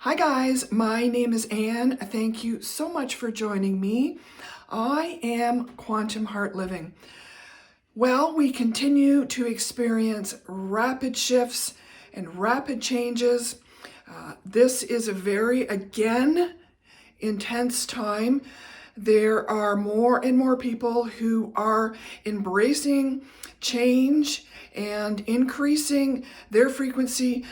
Hi guys, my name is Anne. Thank you so much for joining me. I am Quantum Heart Living. Well, we continue to experience rapid shifts and rapid changes. This is a very, again, intense time. There are more and more people who are embracing change and increasing their frequency,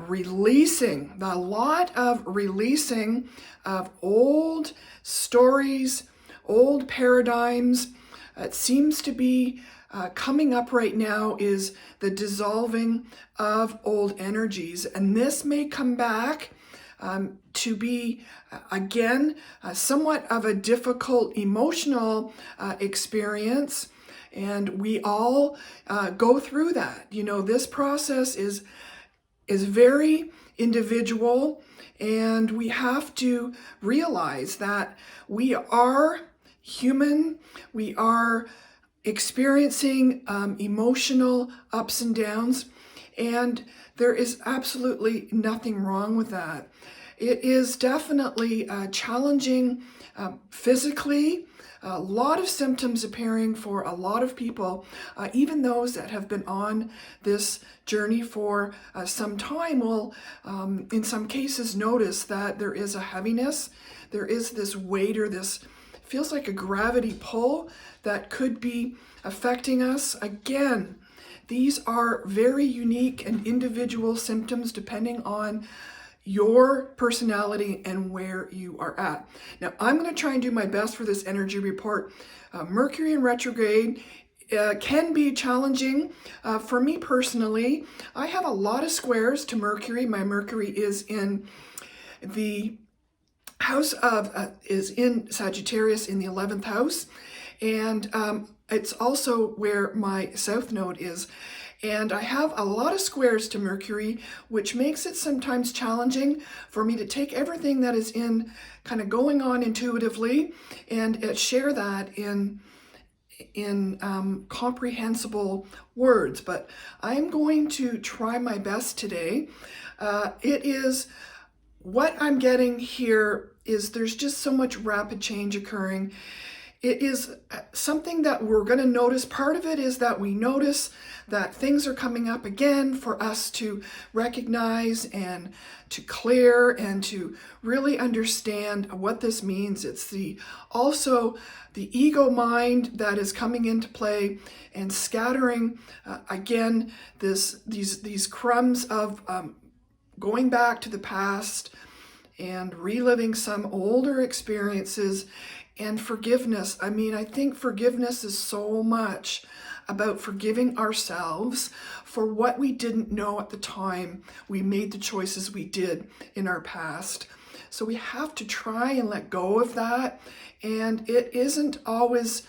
releasing a lot of releasing of old stories, old paradigms. It seems to be coming up right now is the dissolving of old energies, and this may come back to be, again, somewhat of a difficult emotional experience. And we all go through that. You know, this process is very individual, and we have to realize that we are human. We are experiencing emotional ups and downs, and there is absolutely nothing wrong with that. It is definitely challenging physically. A lot of symptoms appearing for a lot of people, even those that have been on this journey for some time will, in some cases, notice that there is a heaviness, there is this weight, or this feels like a gravity pull that could be affecting us. Again, these are very unique and individual symptoms depending on your personality and where you are at. Now, I'm going to try and do my best for this energy report. Mercury in retrograde can be challenging for me personally. I have a lot of squares to Mercury. My Mercury is in the house of, is in Sagittarius in the 11th house. And it's also where my south node is. And I have a lot of squares to Mercury, which makes it sometimes challenging for me to take everything that is in kind of going on intuitively and share that in comprehensible words. But I'm going to try my best today. It is what I'm getting here is there's just so much rapid change occurring. It is something that we're going to notice. Part of it is that we notice that things are coming up again for us to recognize and to clear and to really understand what this means. It's also the ego mind that is coming into play and scattering again these crumbs of going back to the past and reliving some older experiences. And forgiveness. I mean, I think forgiveness is so much about forgiving ourselves for what we didn't know at the time we made the choices we did in our past. So we have to try and let go of that. And it isn't always,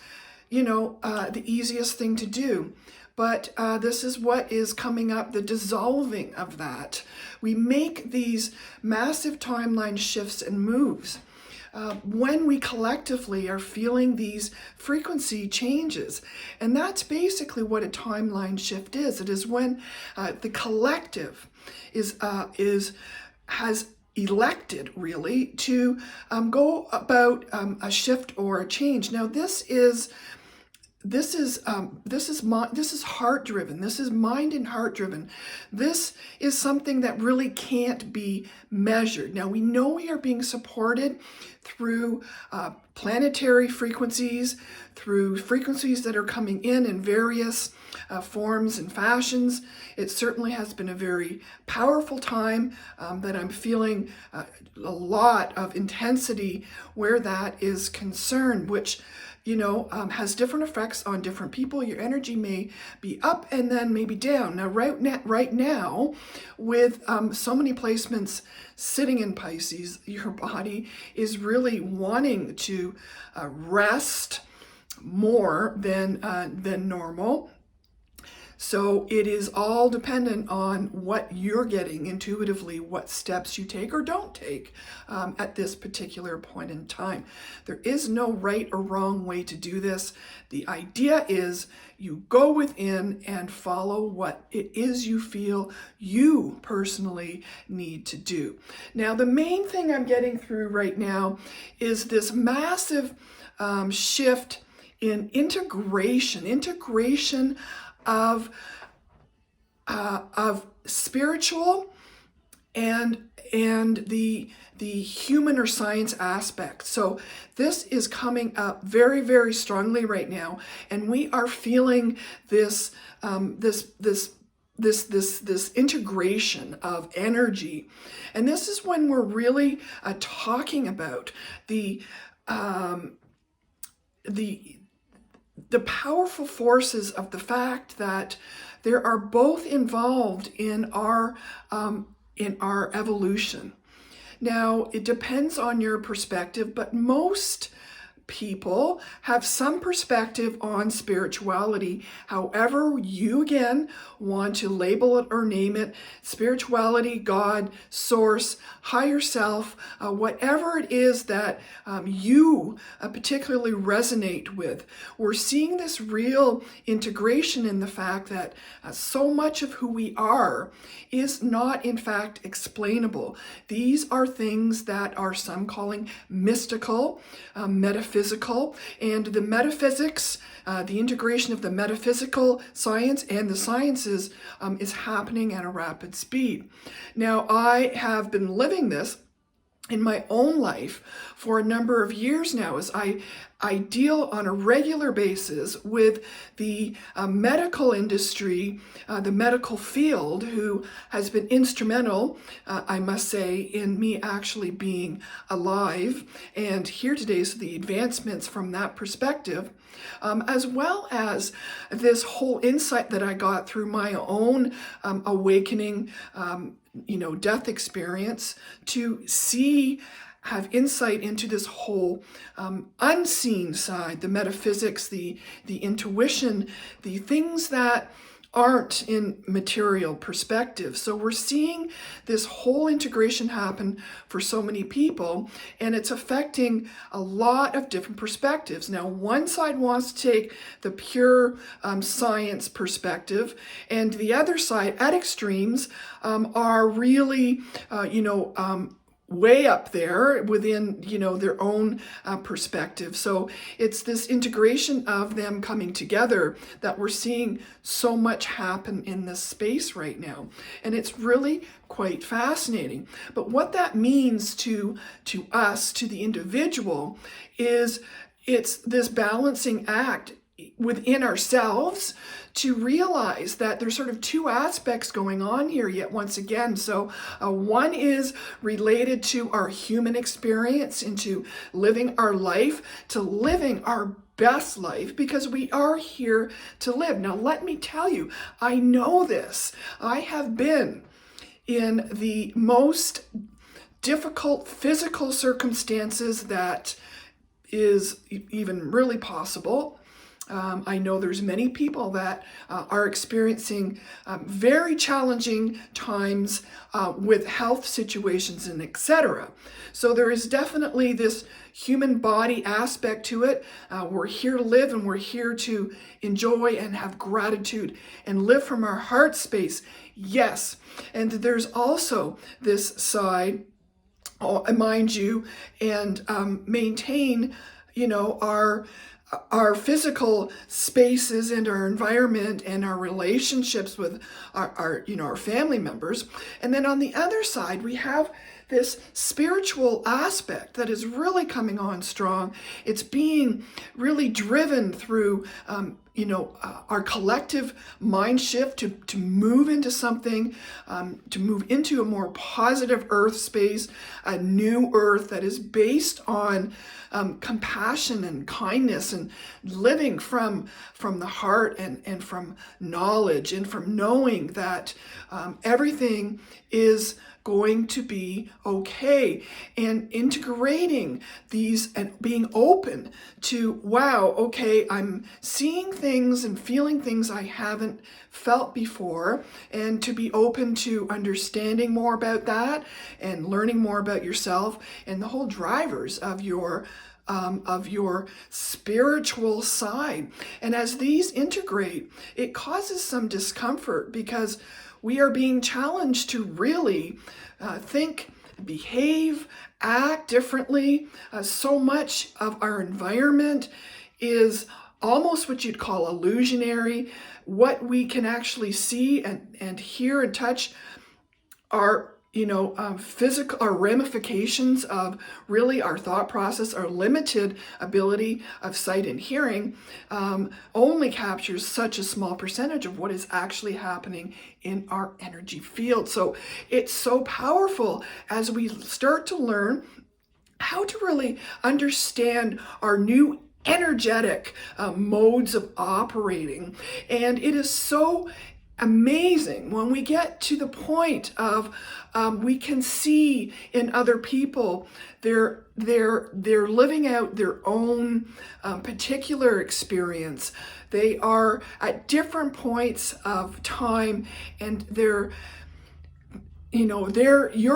the easiest thing to do. But this is what is coming up, the dissolving of that. We make these massive timeline shifts and moves. When we collectively are feeling these frequency changes. And that's basically what a timeline shift is. It is when the collective has elected really to go about a shift or a change. Now this is heart driven. This is mind and heart driven. This is something that really can't be measured. Now we know we are being supported through planetary frequencies, through frequencies that are coming in various forms and fashions. It certainly has been a very powerful time that I'm feeling a lot of intensity where that is concerned, which has different effects on different people. Your energy may be up and then maybe down. Now, right now, with so many placements sitting in Pisces, your body is really wanting to rest more than normal. So it is all dependent on what you're getting intuitively, what steps you take or don't take at this particular point in time. There is no right or wrong way to do this. The idea is you go within and follow what it is you feel you personally need to do. Now, the main thing I'm getting through right now is this massive shift in integration of spiritual and the human or science aspect. So this is coming up very, very strongly right now, and we are feeling this this integration of energy, and this is when we're really talking about the powerful forces of the fact that there are both involved in our evolution. Now, it depends on your perspective, but most people have some perspective on spirituality. However, you again want to label it or name it, spirituality, God, source, higher self, whatever it is that you particularly resonate with. We're seeing this real integration in the fact that so much of who we are is not in fact explainable. These are things that are some calling mystical, metaphysical, and the metaphysics, the integration of the metaphysical science and the sciences is happening at a rapid speed. Now, I have been living this in my own life for a number of years now, as I deal on a regular basis with the medical industry, the medical field, who has been instrumental, I must say, in me actually being alive and here today. So the advancements from that perspective, as well as this whole insight that I got through my own awakening, death experience, to have insight into this whole unseen side, the metaphysics, the intuition, the things that aren't in material perspective. So we're seeing this whole integration happen for so many people, and it's affecting a lot of different perspectives. Now, one side wants to take the pure science perspective, and the other side, at extremes, are really, way up there within, their own perspective. So it's this integration of them coming together that we're seeing so much happen in this space right now. And it's really quite fascinating. But what that means to us, to the individual, is it's this balancing act within ourselves to realize that there's sort of two aspects going on here yet once again. So one is related to our human experience, into living our life, to living our best life, because we are here to live. Now, let me tell you, I know this. I have been in the most difficult physical circumstances that is even really possible. I know there's many people that are experiencing very challenging times with health situations and etc. So there is definitely this human body aspect to it. We're here to live, and we're here to enjoy and have gratitude and live from our heart space. Yes. And there's also this side, mind you, and maintain, our physical spaces and our environment and our relationships with our family members. And then on the other side, we have this spiritual aspect that is really coming on strong. It's being really driven through, our collective mind shift to move into something, to move into a more positive earth space, a new earth that is based on compassion and kindness, and living from the heart, and from knowledge, and from knowing that everything is going to be okay. And integrating these and being open to, wow, okay, I'm seeing things and feeling things I haven't felt before, and to be open to understanding more about that and learning more about yourself and the whole drivers of your spiritual side. And as these integrate, it causes some discomfort because we are being challenged to really think, behave, act differently. So much of our environment is almost what you'd call illusionary. What we can actually see and hear and touch are physical, our ramifications of really our thought process. Our limited ability of sight and hearing only captures such a small percentage of what is actually happening in our energy field. So it's so powerful as we start to learn how to really understand our new energetic modes of operating. And it is so amazing when we get to the point of we can see in other people they're living out their own particular experience. They are at different points of time, and your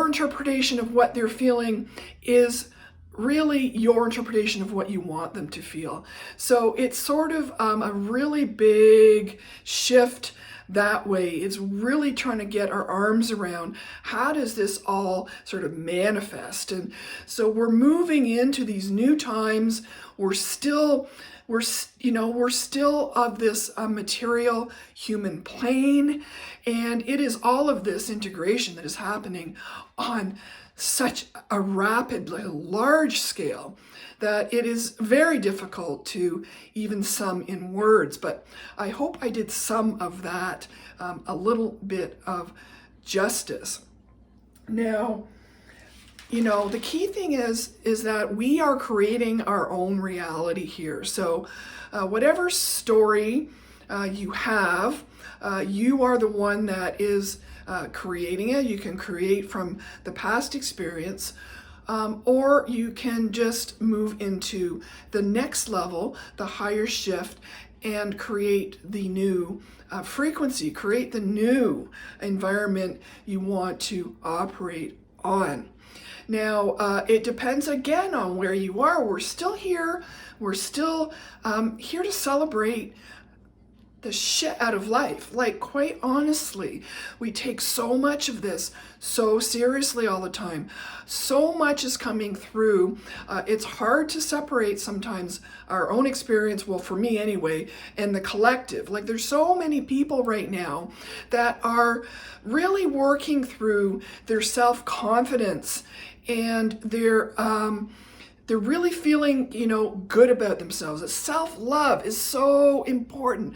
interpretation of what they're feeling is really your interpretation of what you want them to feel. So it's sort of a really big shift that way. It's really trying to get our arms around how does this all sort of manifest. And so we're moving into these new times. We're still of this material human plane, and it is all of this integration that is happening on such a rapid, large scale that it is very difficult to even sum in words. But I hope I did some of that a little bit of justice. Now, the key thing is that we are creating our own reality here. So whatever story you have, you are the one that is creating it. You can create from the past experience, or you can just move into the next level, the higher shift, and create the new frequency, create the new environment you want to operate on. Now, it depends again on where you are. We're still here. We're still here to celebrate the shit out of life. Like, quite honestly, we take so much of this so seriously all the time. So much is coming through. It's hard to separate sometimes our own experience, well, for me anyway, and the collective. Like, there's so many people right now that are really working through their self-confidence, and they're really feeling, good about themselves. Self-love is so important.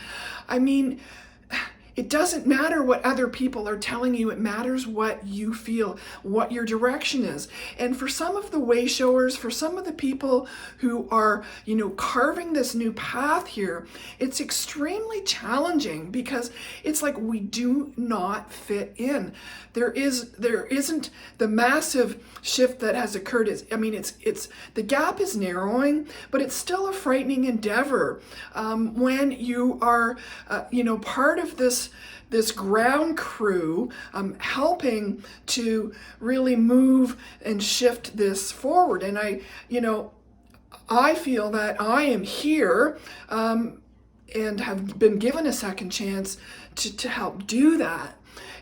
I mean, it doesn't matter what other people are telling you. It matters what you feel, what your direction is. And for some of the way showers, for some of the people who are, carving this new path here, it's extremely challenging because it's like we do not fit in. There isn't the massive shift that has occurred. It's the gap is narrowing, but it's still a frightening endeavor when you are, part of this ground crew helping to really move and shift this forward. And I feel that I am here and have been given a second chance to help do that.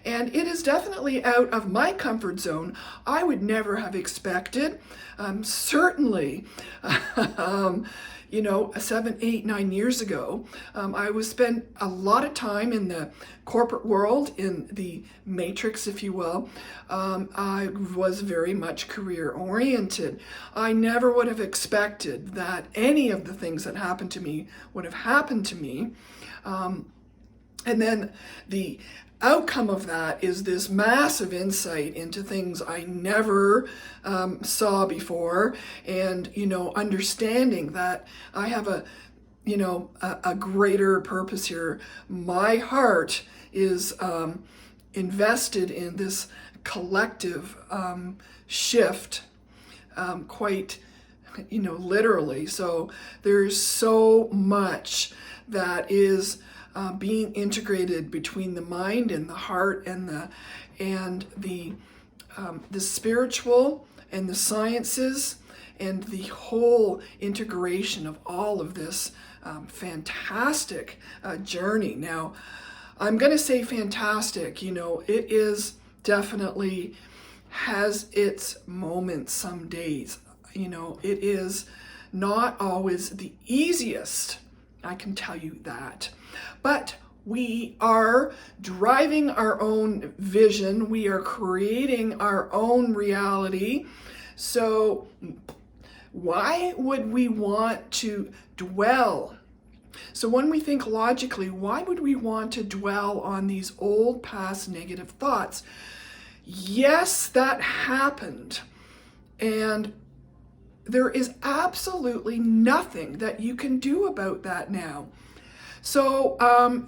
And it is definitely out of my comfort zone. I would never have expected, certainly, 7, 8, 9 years ago, I was spent a lot of time in the corporate world, in the matrix, if you will. I was very much career oriented. I never would have expected that any of the things that happened to me would have happened to me. And then the outcome of that is this massive insight into things I never saw before, and understanding that I have a greater purpose here. My heart is invested in this collective shift, quite, literally. So there's so much that is being integrated between the mind and the heart and the spiritual and the sciences, and the whole integration of all of this fantastic journey. Now, I'm going to say fantastic, it is definitely has its moments some days. It is not always the easiest, I can tell you that. But we are driving our own vision. We are creating our own reality. So why would we want to dwell? So when we think logically, why would we want to dwell on these old past negative thoughts? Yes, that happened. And there is absolutely nothing that you can do about that now. So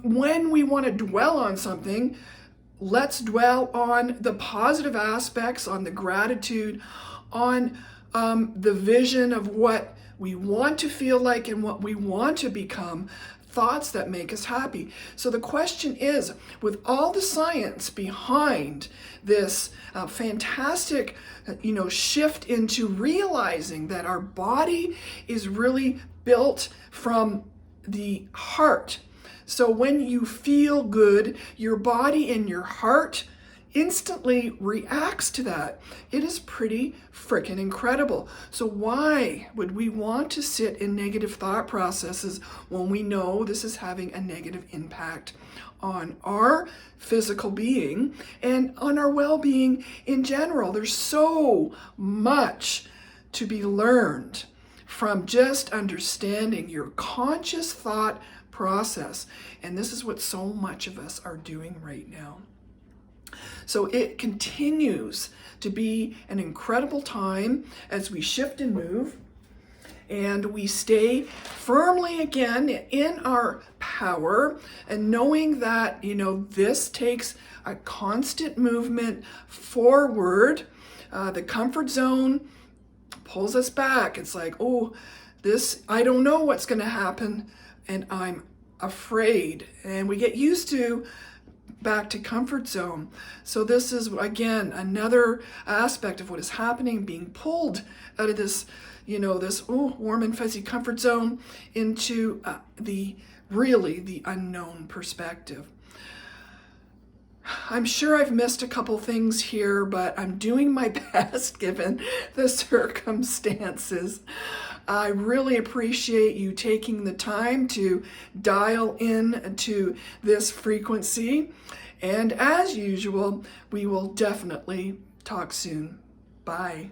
when we want to dwell on something, let's dwell on the positive aspects, on the gratitude, on the vision of what we want to feel like and what we want to become, thoughts that make us happy. So the question is, with all the science behind this fantastic, shift into realizing that our body is really built from the heart. So when you feel good, your body and your heart instantly reacts to that. It is pretty freaking incredible. So why would we want to sit in negative thought processes when we know this is having a negative impact on our physical being and on our well-being in general? There's so much to be learned from just understanding your conscious thought process. And this is what so much of us are doing right now. So it continues to be an incredible time as we shift and move, and we stay firmly again in our power, and knowing that, this takes a constant movement forward. The comfort zone pulls us back. It's like, I don't know what's going to happen, and I'm afraid. And we get used to back to comfort zone. So this is, again, another aspect of what is happening, being pulled out of this, this warm and fuzzy comfort zone into the unknown perspective. I'm sure I've missed a couple things here, but I'm doing my best given the circumstances. I really appreciate you taking the time to dial in to this frequency. And as usual, we will definitely talk soon. Bye.